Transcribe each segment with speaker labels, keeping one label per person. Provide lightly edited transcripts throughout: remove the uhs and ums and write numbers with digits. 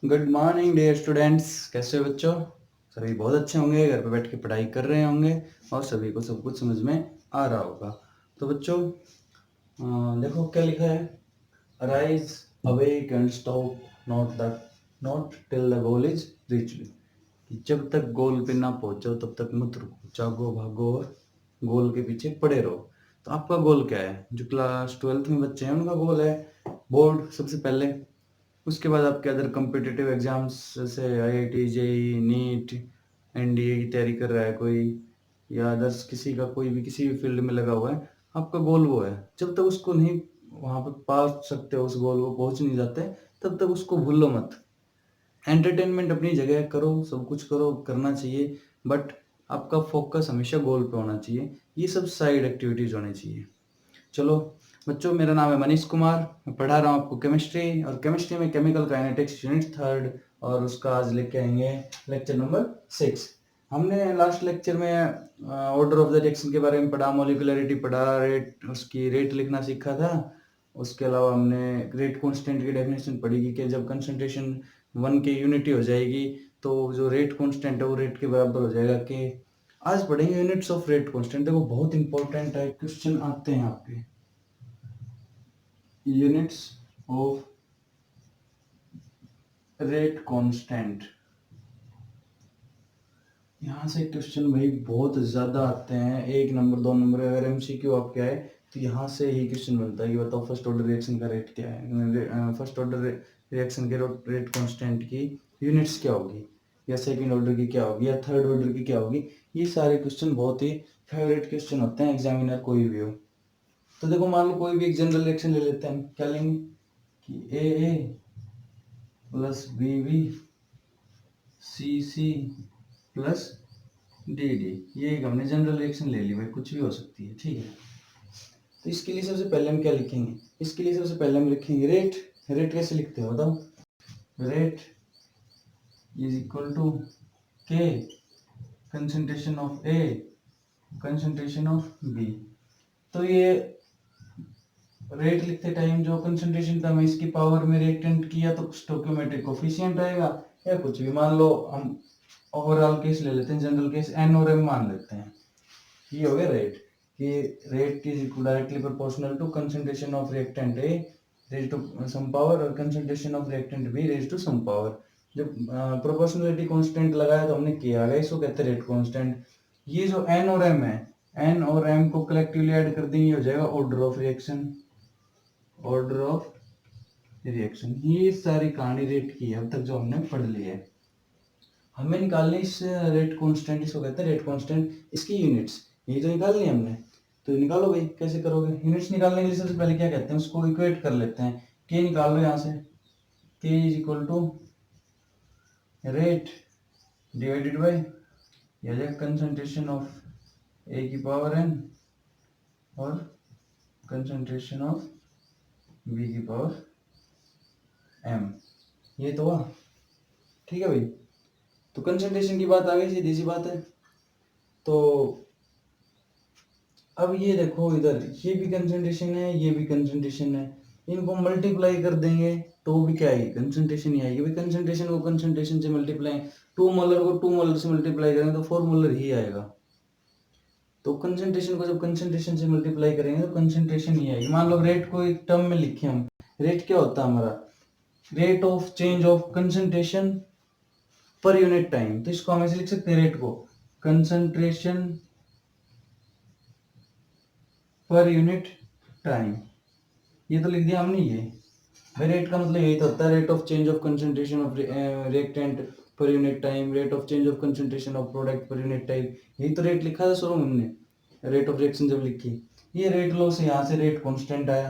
Speaker 1: Good morning dear students. कैसे हो बच्चों? सभी बहुत अच्छे होंगे, घर पे बैठ के पढ़ाई कर रहे होंगे और सभी को सब कुछ समझ में आ रहा होगा। तो बच्चों देखो क्या लिखा है। Arise, awake and stop not till the goal is reached. कि जब तक गोल पे ना पहुंचो तब तक मत रुको, जागो भागो और गोल के पीछे पड़े रहो। तो आपका गोल क्या है? जो क्लास 12th में बच्चे हैं उनका गोल है बोर्ड सबसे पहले। उसके बाद आपके अदर कॉम्पिटिटिव एग्जाम्स जैसे आईआईटी, जेई, नीट, एनडीए की तैयारी कर रहा है कोई, या अदर्स किसी का कोई भी किसी भी फील्ड में लगा हुआ है, आपका गोल वो है। जब तक उसको नहीं वहां पर पा सकते हो, उस गोल को पहुंच नहीं जाते, तब तक उसको भूलो मत। एंटरटेनमेंट अपनी जगह करो, सब कुछ करो, करना चाहिए, बट आपका फोकस हमेशा गोल पे होना चाहिए। ये सब साइड एक्टिविटीज होनी चाहिए। चलो बच्चों, मेरा नाम है मनीष कुमार। मैं पढ़ा रहा हूँ आपको केमिस्ट्री, और केमिस्ट्री में केमिकल काइनेटिक्स यूनिट 3, और उसका आज लेके आएंगे लेक्चर नंबर 6। हमने लास्ट लेक्चर में ऑर्डर ऑफ द रिएक्शन के बारे में पढ़ा, मोलिकुलरिटी पढ़ा, रेट, उसकी रेट लिखना सीखा था। उसके अलावा हमने रेट कांस्टेंट की डेफिनेशन पढ़ी कि जब कंसंट्रेशन 1 की यूनिटी हो जाएगी तो जो रेट कांस्टेंट है वो रेट के बराबर हो जाएगा। कि आज पढ़ेंगे यूनिट्स ऑफ रेट कांस्टेंट। देखो बहुत इंपॉर्टेंट है, क्वेश्चन आते हैं आपके। यूनिट्स ऑफ रेट कांस्टेंट, यहाँ से क्वेश्चन भाई बहुत ज्यादा आते हैं। 1 नंबर 2 नंबर अगर एमसीक्यू आपके आए तो यहाँ से ही क्वेश्चन बनता है कि बताओ फर्स्ट ऑर्डर रिएक्शन का रेट क्या है, फर्स्ट ऑर्डर रिएक्शन के रेट कांस्टेंट की यूनिट्स क्या होगी, या सेकंड ऑर्डर की क्या होगी, या थर्ड ऑर्डर की क्या होगी। ये सारे क्वेश्चन बहुत ही फेवरेट क्वेश्चन होते हैं, एग्जामिनर कोई भी हो। तो देखो मान लो कोई भी एक जनरल रिएक्शन ले लेते हैं, हम क्या लेंगे कि A plus B C plus D, ये एक हमने जनरल रिएक्शन ले ली भाई, कुछ भी हो सकती है, ठीक है। तो इसके लिए सबसे पहले हम क्या लिखेंगे? इसके लिए सबसे पहले हम लिखेंगे रेट। रेट कैसे लिखते हो बताओ? Rate is equal to K concentration of A concentration of B. तो ये रेट लिखते टाइम जो कंसंट्रेशन था, मैं इसकी पावर में रिएक्टेंट किया तो स्टोइकियोमेट्रिक कोफिशिएंट आएगा, या कुछ भी मान लो। हम ओवरऑल केस ले लेते हैं, जनरल केस एन और एम मान लेते हैं। ये हो गया रेट। कि rate is directly proportional to concentration of reactant A raise to some power, और concentration of reactant B raise to some power. जब प्रोपोर्शनलिटी कांस्टेंट लगाया तो हमने किया गया, इसको कहते हैं रेट कांस्टेंट। ये जो एन और एम है, एन और एम को कलेक्टिवली ऐड कर देंगे, हो जाएगा order of reaction. Order of reaction, ये सारी कहानी रेट की है अब तक जो हमने पढ़ ली है। हमें निकालनी इस रेट कांस्टेंट, इसको कहते हैं रेट कांस्टेंट, इसकी यूनिट्स ये तो निकालनी है हमने। तो निकालो भाई, कैसे करोगे? यूनिट्स निकालने के लिए सबसे पहले क्या कहते हैं, उसको इक्वेट कर लेते हैं। के निकाल लो यहाँ से, K is equal to rate divided by या जाएगा कंसंट्रेशन ऑफ ए की पावर एन और कंसंट्रेशन ऑफ बी की पावर एम। ये तो हुआ, ठीक है भाई। तो कंसंट्रेशन की बात आ गई, सीधी सी बात है। तो अब ये देखो, इधर ये भी कंसंट्रेशन है, ये भी कंसंट्रेशन है, इनको मल्टीप्लाई कर देंगे तो भी क्या आएगी? कंसंट्रेशन ही आएगी भाई। कंसंट्रेशन को कंसंट्रेशन से मल्टीप्लाई, 2 मोलर को 2 मोलर से मल्टीप्लाई करेंगे तो 4 मोलर ही आएगा। तो कंसंट्रेशन को जब कंसंट्रेशन से मल्टीप्लाई करेंगे तो कंसंट्रेशन ही आएगी। मान लो रेट को एक टर्म में लिखे हम, रेट क्या होता है हमारा? Rate of change of concentration per unit time. तो इसको हम ऐसे लिख सकते हैं, रेट को कंसंट्रेशन पर यूनिट टाइम। ये तो लिख दिया हमने। ये भाई रेट का मतलब यही तो होता है, rate of change of concentration of reactant पर unit time, rate of change of concentration of product पर यूनिट टाइम। यही तो रेट लिखा था शुरू में हमने, रेट ऑफ रिएक्शन जब लिखी। ये रेट लो से यहाँ से रेट कांस्टेंट आया।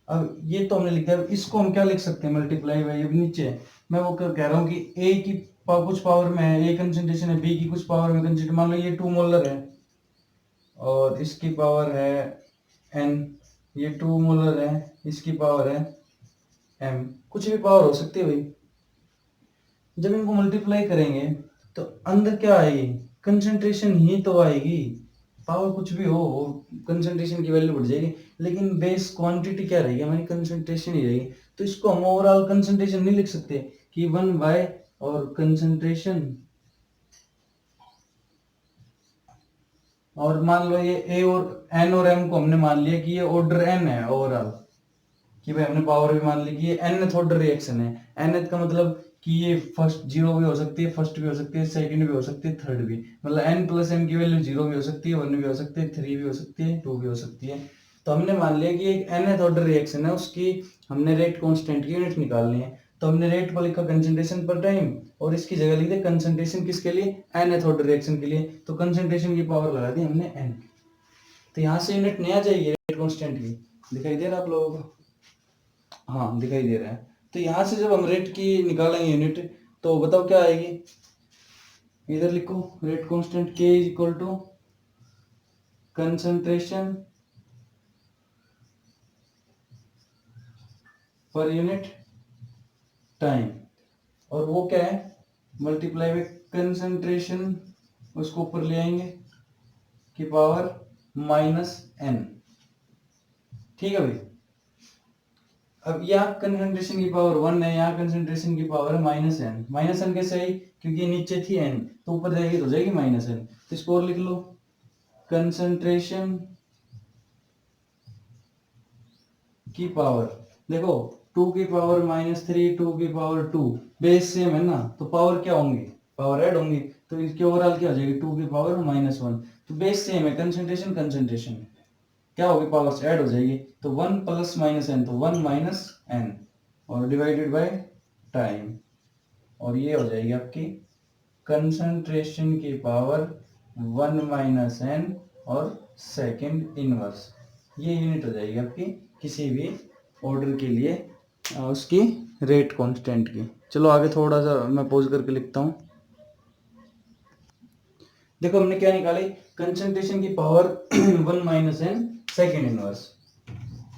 Speaker 1: अब ये तो हमने लिखा है, इसको हम क्या लिख सकते हैं? Multiply by. अब नीचे मैं वो कह रहा हूँ कि ए की कुछ पावर में है, ए कंसंट्रेशन है, बी की कुछ पावर में कंसंट्रेशन, मान लो ये 2 मोलर है और इसकी पावर है एन, ये 2 मोलर है, इसकी पावर है एम, कुछ भी पावर हो सकती है भाई। जब इनको मल्टीप्लाई करेंगे तो अंदर क्या आएगी? कंसंट्रेशन ही तो आएगी। पावर कुछ भी हो, कंसंट्रेशन की वैल्यू बढ़ जाएगी, लेकिन बेस क्वांटिटी क्या रहेगी? हमारी कंसंट्रेशन ही रहेगी। तो इसको हम ओवरऑल कंसंट्रेशन नहीं लिख सकते, कि 1 और कंसंट्रेशन, और मान लो ये ए और एन और एम को हमने मान लिया कि ये ऑर्डर एन है ओवरऑल, कि भाई हमने पावर भी मान ली कि ये nth ऑर्डर रिएक्शन है। nth का मतलब कि ये फर्स्ट जीरो भी हो सकती है, फर्स्ट भी हो सकती है, सेकंड भी हो सकती है, थर्ड भी, मतलब n प्लस m की वैल्यू जीरो भी हो सकती है, 1 भी हो सकती है, 3 भी हो सकती है, 2 भी हो सकती है। तो हमने मान लिया कि एक nth ऑर्डर रिएक्शन है, उसकी हमने रेट कांस्टेंट की यूनिट निकालनी है। तो हमने रेट पर लिखा कंसंट्रेशन पर टाइम, और इसकी जगह लिख दे कंसंट्रेशन किसके लिए, nth ऑर्डर रिएक्शन के लिए। तो कंसंट्रेशन की पावर लगा दी हमने n। तो यहाँ से यूनिट नहीं आ जाएगी रेट कांस्टेंट की, दिखाई दे रहा है आप लोगों को? हाँ दिखाई दे रहा है। तो यहाँ से जब हम रेट की निकालेंगे यूनिट, तो बताओ क्या आएगी, इधर लिखो rate constant K is equal to concentration per unit time, और वो क्या है, मल्टीप्लाई बाय कंसंट्रेशन, उसको ऊपर ले आएंगे की पावर -n। ठीक है भाई। अब यहाँ कंसंट्रेशन की पावर 1 है, यहाँ कंसंट्रेशन की पावर है -n। -n कैसे आई, क्योंकि नीचे थी n, तो ऊपर जाएगी तो हो जाएगी -n। तो इसको और लिख लो, कंसंट्रेशन की पावर, देखो 2 की पावर -3, 2 की पावर 2, बेस सेम है ना, तो पावर क्या होंगी, पावर ऐड होंगी, तो इसकी ओवरऑल क्या हो जाएगी, 2 की पावर -1। तो बेस सेम है, कंसंट्रेशन कंसंट्रेशन क्या होगी, पावर्स ऐड हो जाएगी, तो 1 प्लस -n, तो 1 -n, और डिवाइडेड बाय टाइम, और ये हो जाएगी आपकी कंसंट्रेशन की पावर 1 -n और सेकंड इनवर्स। ये यूनिट हो जाएगी आपकी किसी भी ऑर्डर के लिए उसकी रेट कांस्टेंट की। चलो आगे थोड़ा सा मैं पॉज करके लिखता हूँ। देखो हमने क्या निकाली, कंसंट्रेशन की पावर 1 -n सेकंड इनवर्स।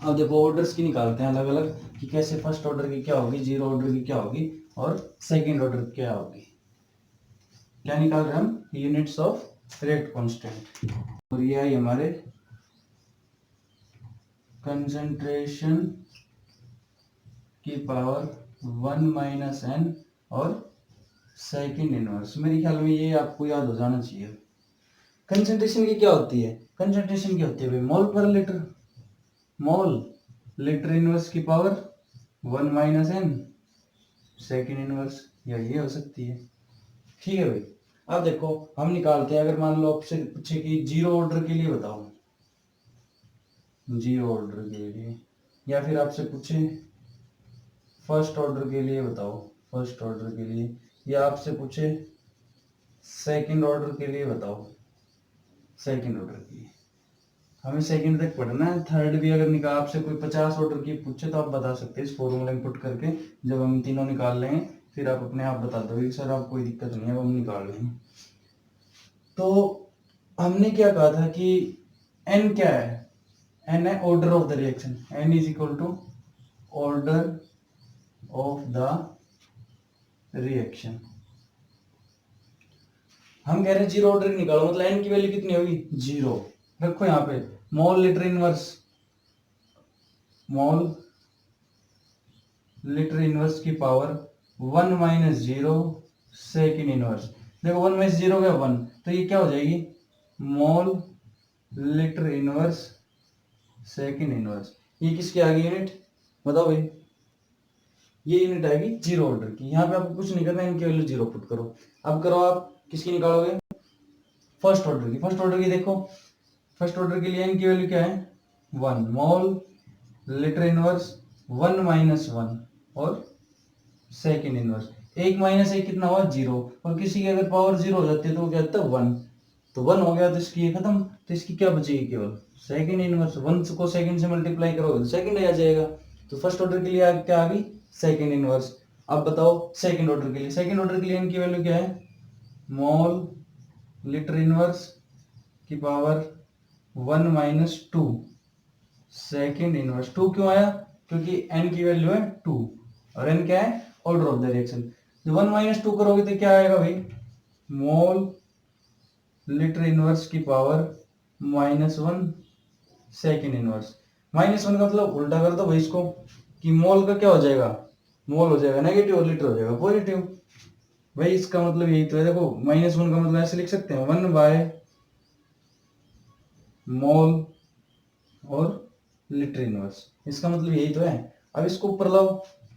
Speaker 1: अब देखो ऑर्डर्स की निकालते हैं अलग अलग कि कैसे फर्स्ट ऑर्डर की क्या होगी, जीरो ऑर्डर की क्या होगी, और सेकंड ऑर्डर की क्या होगी। क्या निकाल रहे हैं हम, यूनिट्स ऑफ रेट कांस्टेंट, और ये आई हमारे कंसंट्रेशन की पावर 1 -n और सेकंड इनवर्स। मेरे ख्याल में ये आपको याद हो जाना चाहिए। कंसंट्रेशन की क्या होती है, कंसंट्रेशन की होती है भाई मोल पर लीटर, मोल लीटर इनवर्स की पावर 1 -n सेकंड इनवर्स, या ये हो सकती है। ठीक है भाई। अब देखो हम निकालते हैं, अगर मान लो आपसे पूछे कि जीरो ऑर्डर के लिए बताओ, जीरो ऑर्डर के लिए, या फिर आपसे पूछे फर्स्ट ऑर्डर के लिए बताओ, फर्स्ट ऑर्डर के लिए, या आपसे पूछे सेकंड ऑर्डर के लिए बताओ, सेकंड ऑर्डर के लिए। हमें सेकंड तक पढ़ना है, थर्ड भी अगर निकाल आपसे कोई 50 ऑर्डर की पूछे तो आप बता सकते हैं इस फॉर्मूला में पुट करके। जब हम तीनों निकाल लेंगे फिर आप अपने आप बता दोगे सर आप कोई दिक्कत नहीं है, हम निकाल लेंगे। तो हमने क्या कहा था कि n क्या है, n है order of the reaction, n is equal to order of the reaction. हम कह रहे हैं जीरो ऑर्डर निकालो, मतलब n की वैल्यू कितनी होगी, जीरो। रखो यहाँ पे mole litre inverse, mole litre inverse की पावर 1 -0 सेकंड इनवर्स। देखो 1 - 0 क्या 1, तो ये क्या हो जाएगी, mole litre inverse second inverse. ये किसकी आ गई यूनिट, बताओ भाई, ये यूनिट आएगी जीरो ऑर्डर की। यहाँ पे आपको कुछ नहीं करना, इनकी वैल्यू जीरो पुट करो। अब करो आप किसकी निकालोगे, फर्स्ट ऑर्डर की। फर्स्ट ऑर्डर की देखो, फर्स्ट ऑर्डर के लिए इनकी वैल्यू क्या है, 1 मोल लीटर इनवर्स 1 -1 और सेकंड इनवर्स। 1 - 1 कितना हुआ, जीरो, और किसी की अगर पावर जीरो हो जाती है तो वो क्या होता है 1, तो 1 हो गया तो इसकी ये खत्म। तो इसकी क्या बचेगी, केवल सेकंड इनवर्स। 1 को सेकंड से मल्टीप्लाई करोगे तो सेकंड आ जाएगा। तो फर्स्ट ऑर्डर के लिए क्या आ गई, सेकंड इनवर्स। अब बताओ सेकंड ऑर्डर के लिए, सेकंड ऑर्डर के लिए इनकी वैल्यू क्या है, मोल लीटर इनवर्स की पावर 1 - 2 सेकंड इनवर्स। 2 क्यों आया, क्योंकि n की वैल्यू है 2, और n क्या है, ऑर्डर ऑफ द रिएक्शन। जब 1 - 2 करोगे तो क्या आएगा भाई, मोल लीटर इनवर्स की पावर -1 सेकंड इनवर्स। -1 का मतलब उल्टा कर दो भाई इसको, कि मोल का क्या हो जाएगा, मोल हो जाएगा नेगेटिव और लीटर हो जाएगा पॉजिटिव। भाई इसका मतलब यही तो है, देखो -1 का मतलब ऐसे लिख सकते हैं 1/मोल और लीटर इनवर्स, इसका मतलब यही तो है। अब इसको ऊपर लाओ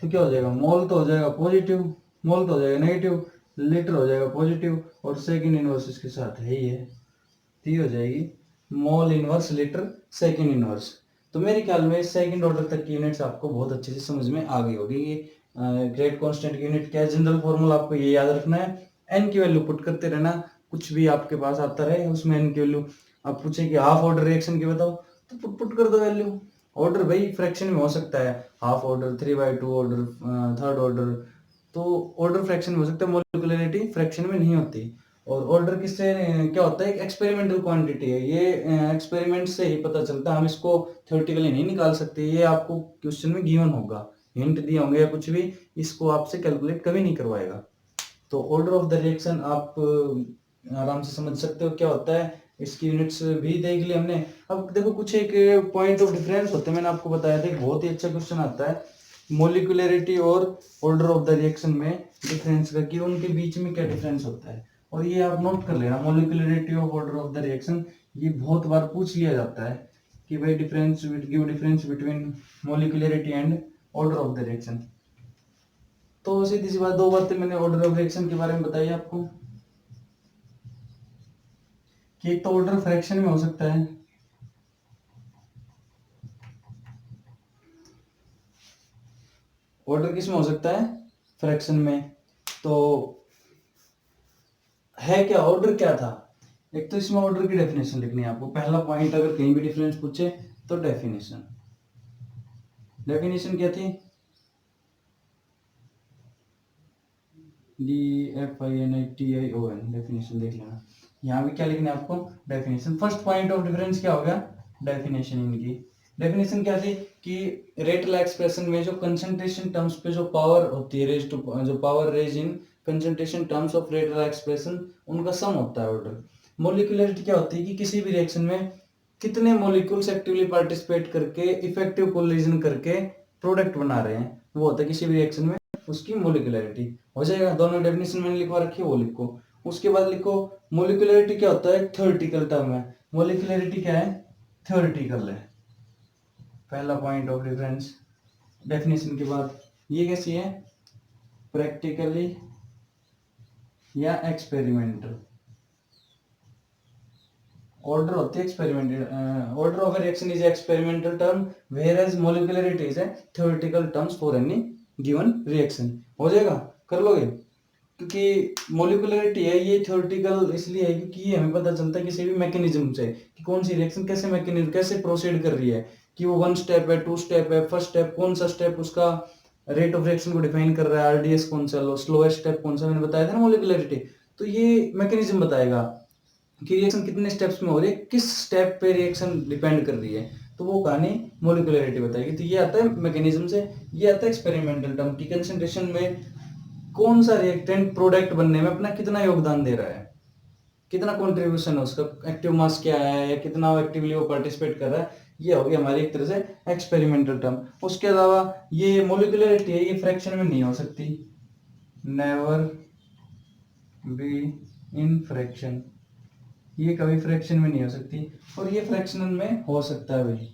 Speaker 1: तो क्या हो जाएगा, मोल तो हो जाएगा पॉजिटिव, मोल तो हो जाएगा नेगेटिव, लीटर हो जाएगा पॉजिटिव, और सेकंड इनवर्स इसके साथ है ही है, तो ये हो जाएगी mole inverse litre second inverse. तो मेरे ख्याल में सेकंड ऑर्डर तक की यूनिट्स आपको बहुत अच्छे से समझ में आ गई होगी। ये ग्रेड कांस्टेंट की यूनिट क्या है, जनरल फॉर्मूला आपको ये याद रखना है, एन की वैल्यू पुट करते रहना, कुछ भी आपके पास आता रहे उसमें एन की वैल्यू। आप पूछे कि हाफ ऑर्डर रिएक्शन की बताओ तो पुट कर दो वैल्यू। ऑर्डर भाई फ्रैक्शन में हो सकता है, half order, 3/2 order, third order, तो ऑर्डर फ्रैक्शन में हो सकता है, मोलिकुलरिटी फ्रैक्शन में नहीं होती। और ऑर्डर किससे क्या होता है, एक एक्सपेरिमेंटल क्वांटिटी है, ये एक्सपेरिमेंट से ही पता चलता है, हम इसको थ्योरेटिकली नहीं निकाल सकते, ये आपको क्वेश्चन में गिवन होगा, हिंट दिए होंगे या कुछ भी, इसको आपसे कैलकुलेट कभी नहीं करवाएगा। तो ऑर्डर ऑफ द रिएक्शन आप आराम से समझ सकते हो क्या होता है, इसकी यूनिट्स भी देख ली हमने। अब देखो कुछ एक पॉइंट ऑफ डिफरेंस होते हैं, मैंने आपको बताया था, बहुत ही अच्छा क्वेश्चन आता है मोलिकुलरिटी और ऑर्डर ऑफ द रिएक्शन में डिफरेंस का, कि उनके बीच में क्या डिफरेंस होता है। और ये आप नोट कर लेना, molecularity of order of the reaction, ये बहुत बार पूछ लिया जाता है कि भाई difference, give difference between molecularity and order of the reaction. तो सीधी सी बात, दो बातें मैंने ऑर्डर ऑफ रिएक्शन के बारे में बताई आपको, कि एक तो ऑर्डर फ्रैक्शन में हो सकता है, ऑर्डर किस में हो सकता है, फ्रैक्शन में। तो है क्या, ऑर्डर क्या था, एक तो इसमें ऑर्डर की डेफिनेशन लिखनी है आपको, पहला पॉइंट अगर कहीं भी डिफरेंस पूछे तो डेफिनेशन, डेफिनेशन क्या थी, DEFINITION, डेफिनेशन देख लेना। यहाँ भी क्या लिखना है आपको, definition. First point of difference क्या हो गया, डेफिनेशन। इनकी डेफिनेशन क्या थी कि रेटल एक्सप्रेशन में जो कंसंट्रेशन टर्म्स पे जो पावर होती है, रेज टू, जो power raise in concentration terms of rate law expression, उनका सम होता है ऑर्डर। मोलिकुलरिटी क्या होती है कि किसी भी रिएक्शन में कितने मोलिक्यूल्स एक्टिवली पार्टिसिपेट करके इफेक्टिव कोलिजन करके प्रोडक्ट बना रहे हैं, वो होता है किसी भी रिएक्शन में उसकी मोलिकुलरिटी। हो जाएगा, दोनों डेफिनेशन मैंने लिखवा रखी है वो लिखो। उसके बाद लिखो मोलिकुलरिटी क्या होता है, थ्योरेटिकल टर्म है, मोलिकुलरिटी क्या है, थ्योरेटिकल है, पहला पॉइंट ऑफ डिफरेंस। डेफिनेशन के बाद ये कैसी है, प्रैक्टिकली या एक्सपेरिमेंटल। ऑर्डर होती है experimental, order of reaction is experimental term, whereas molecularity is a theoretical terms for any given reaction. हो जाएगा, कर लोगे, क्योंकि मोलिकुलरिटी है ये थ्योरेटिकल इसलिए है क्योंकि ये हमें पता चलता है किसी भी मैकेनिज्म से कि कौन सी रिएक्शन कैसे मैकेनिज्म कैसे प्रोसीड कर रही है, कि वो 1 स्टेप है, 2 स्टेप है, फर्स्ट स्टेप कौन सा स्टेप उसका रेट ऑफ रिएक्शन को डिफाइन कर रहा है, आरडीएस कौन सा, स्लोएस्ट स्टेप कौन सा, मैंने बताया था ना मोलिकुलरिटी। तो ये मैकेनिज्म बताएगा कि रिएक्शन कितने स्टेप्स में हो रही है, किस स्टेप पे रिएक्शन डिपेंड कर रही है, तो वो कहानी मोलिकुलरिटी बताएगी। तो ये आता है मैकेनिज्म से, ये आता है एक्सपेरिमेंटल टर्म की कंसंट्रेशन में कौन सा रिएक्टेंट प्रोडक्ट बनने में अपना कितना योगदान दे रहा है, कितना कंट्रीब्यूशन है उसका, एक्टिव मास क्या है या कितना एक्टिवली वो पार्टिसिपेट कर रहा है, ये हो गया हमारी एक तरह से एक्सपेरिमेंटल टर्म। उसके अलावा ये मोलिकुलरिटी है, ये फ्रैक्शन में नहीं हो सकती, नेवर बी इन फ्रैक्शन, ये कभी फ्रैक्शन में नहीं हो सकती, और ये फ्रैक्शनल में हो सकता है भाई।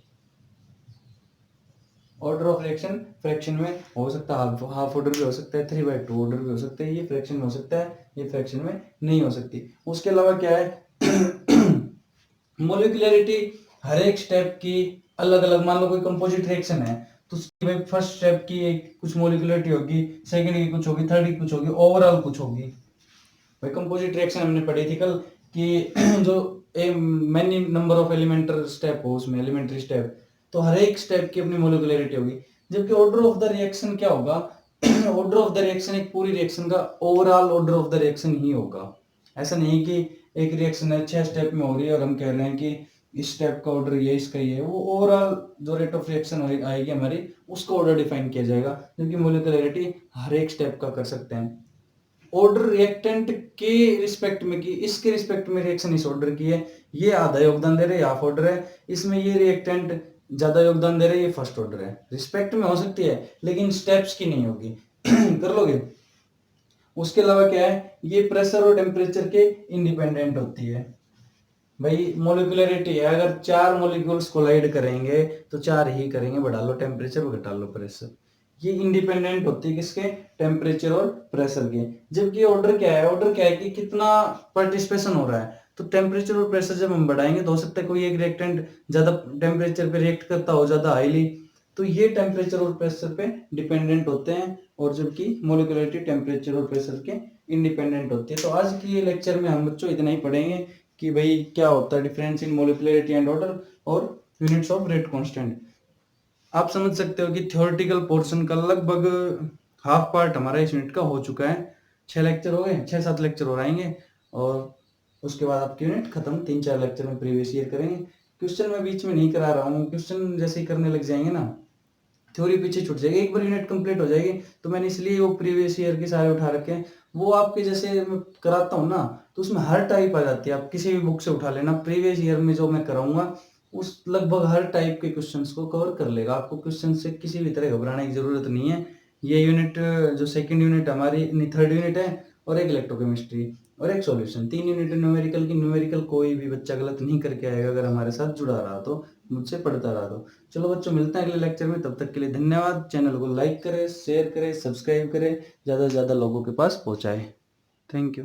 Speaker 1: ऑर्डर ऑफ रिएक्शन फ्रैक्शन में हो सकता है, हाफ ऑर्डर भी हो सकता है, 3/2 ऑर्डर भी हो सकता है, ये फ्रैक्शन में हो सकता है, ये फ्रैक्शन में नहीं हो सकती। उसके अलावा क्या है मोलिकुलरिटी हर एक स्टेप की अलग अलग, मान लो कोई कंपोजिट रिएक्शन है तो उसकी भाई फर्स्ट स्टेप की एक कुछ मोलिकुलरिटी होगी, सेकंड की कुछ होगी, थर्ड की कुछ होगी, ओवरऑल कुछ होगी। भाई कंपोजिट रिएक्शन हमने पढ़ी थी कल कि जो many number of Elementor step हो उसमें, एलिमेंट्री स्टेप, तो हर एक स्टेप की अपनी मोलिकुलरिटी होगी। जबकि ऑर्डर ऑफ द रिएक्शन क्या होगा ऑर्डर ऑफ द रिएक्शन एक पूरी रिएक्शन का overall order of the reaction ही होगा। ऐसा नहीं कि एक रिएक्शन है 6 स्टेप में हो रही है और हम कह रहे हैं कि इस स्टेप का ऑर्डर ये इसका ये है, वो ओवरऑल जो रेट ऑफ रिएक्शन आएगी हमारी उसका ऑर्डर डिफाइन किया जाएगा, जबकि मोलिकुलरिटी हर एक स्टेप का कर सकते हैं। ऑर्डर रिएक्टेंट के रिस्पेक्ट में की, इसके रिस्पेक्ट में रिएक्शन इस ऑर्डर की है, ये आधा योगदान दे रहे हैं, हाफ ऑर्डर है, इसमें ये रिएक्टेंट ज्यादा योगदान दे रहे हैं, ये फर्स्ट ऑर्डर है। रिस्पेक्ट में हो सकती है लेकिन स्टेप्स की नहीं होगी। कर लोगे। उसके अलावा क्या है, ये प्रेशर और टेम्परेचर के इंडिपेंडेंट होती है। भाई मोलिकुलरिटी है, अगर 4 मॉलिक्यूल्स कोलाइड करेंगे तो 4 ही करेंगे, बढ़ा लो टेम्परेचर घटा लो प्रेशर। ये इंडिपेंडेंट होती है किसके, टेम्परेचर और प्रेशर के। जबकि ऑर्डर क्या है, ऑर्डर क्या है कि कितना पार्टिसिपेशन हो रहा है। तो टेम्परेचर और प्रेशर जब हम बढ़ाएंगे तो हो सकता है कोई एक रिएक्टेंट ज्यादा टेम्परेचर पे रिएक्ट करता हो, ज्यादा हाईली, तो ये टेम्परेचर और प्रेशर पे डिपेंडेंट होते हैं। और जबकि मोलिकुलरिटी टेम्परेचर और प्रेशर के इंडिपेंडेंट होती है। तो आज की ये लेक्चर में हम बच्चों इतना ही पढ़ेंगे कि भाई क्या होता है difference in molecularity and order और यूनिट्स ऑफ रेट कांस्टेंट। आप समझ सकते हो कि थ्योरेटिकल पोर्शन का लगभग हाफ पार्ट हमारा इस यूनिट का हो चुका है। 6 लेक्चर हो गए, 6-7 लेक्चर और आएंगे और उसके बाद आपकी यूनिट खत्म। 3-4 लेक्चर में प्रीवियस ईयर करेंगे। क्वेश्चन मैं बीच में नहीं करा रहा हूँ, क्वेश्चन जैसे ही करने लग जाएंगे ना थ्योरी पीछे छूट जाएगी। एक बार यूनिट कंप्लीट हो जाएगी तो मैंने इसलिए वो प्रीवियस ईयर के सारे उठा रखे हैं। वो आपके जैसे मैं कराता हूँ ना तो उसमें हर टाइप आ जाती है। आप किसी भी बुक से उठा लेना, प्रीवियस ईयर में जो मैं कराऊंगा उस लगभग हर टाइप के क्वेश्चंस को कवर कर लेगा। आपको क्वेश्चन से किसी भी तरह घबराने की जरूरत नहीं है। ये यूनिट जो सेकंड यूनिट हमारी नहीं, थर्ड यूनिट है, और एक इलेक्ट्रोकेमिस्ट्री और एक सॉल्यूशन, 3 यूनिट न्यूमेरिकल की। न्यूमेरिकल कोई भी बच्चा गलत नहीं करके आएगा अगर हमारे साथ जुड़ा रहा तो, मुझसे पढ़ता रहा तो। चलो बच्चों, मिलते हैं अगले लेक्चर में, तब तक के लिए धन्यवाद। चैनल को लाइक करें, शेयर करें, सब्सक्राइब करें, ज़्यादा से ज़्यादा लोगों के पास पहुंचाएं। Thank you.